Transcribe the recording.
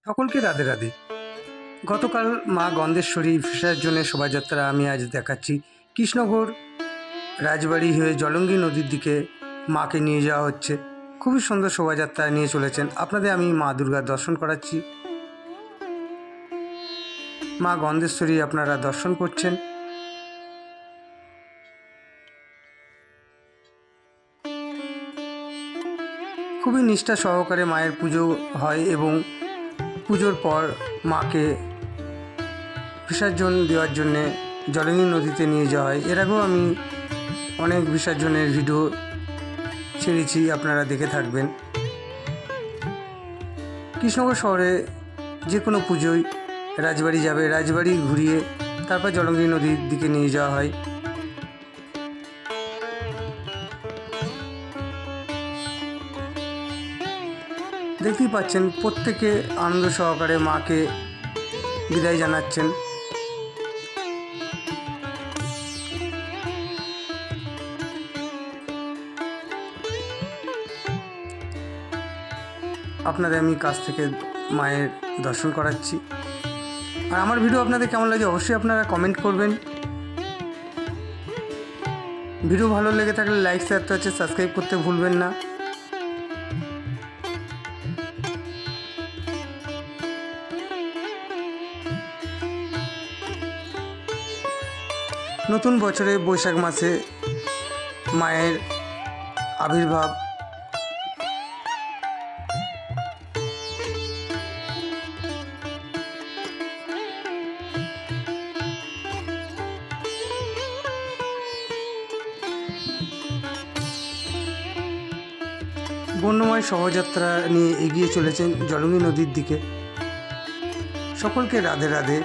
সকলকে রাধে রাধে। গতকাল মা গন্ধেশ্বরী বিসর্জনের শোভাযাত্রা আমি আজ দেখাচ্ছি। কৃষ্ণগড় রাজবাড়ি হয়ে জলঙ্গি নদীর দিকে মাকে নিয়ে যাওয়া হচ্ছে। খুবই সুন্দর শোভাযাত্রা নিয়ে চলেছেন। আপনাদের আমি মা দুর্গার দর্শন করাচ্ছি। মা গন্ধেশ্বরী আপনারা দর্শন করছেন। খুবই নিষ্ঠা সহকারে মায়ের পুজো হয় এবং পুজোর পর মাকে বিসর্জন দেওয়ার জন্যে জলঙ্গি নদীতে নিয়ে যাওয়া হয়। এর আগেও আমি অনেক বিসর্জনের ভিডিও ছেড়েছি, আপনারা দেখে থাকবেন। কৃষ্ণগড় শহরে যে কোনো পুজোয় রাজবাড়ি যাবে, রাজবাড়ি ঘুরিয়ে তারপর জলঙ্গি নদীর দিকে নিয়ে যাওয়া হয়। দেখতেই পাচ্ছেন প্রত্যেকে আনন্দ সহকারে মাকে বিদায় জানাচ্ছেন। আপনাদের আমি কাছ থেকে মায়ের দর্শন করাচ্ছি। আর আমার ভিডিও আপনাদের কেমন লাগে অবশ্যই আপনারা কমেন্ট করবেন। ভিডিও ভালো লেগে থাকলে লাইক শেয়ার তো হচ্ছে, সাবস্ক্রাইব করতে ভুলবেন না। নতুন বছরে বৈশাখ মাসে মায়ের আবির্ভাব। বর্ণময় শোভাযাত্রা নিয়ে এগিয়ে চলেছেন জলঙ্গি নদীর দিকে। সকলকে রাধে রাধে।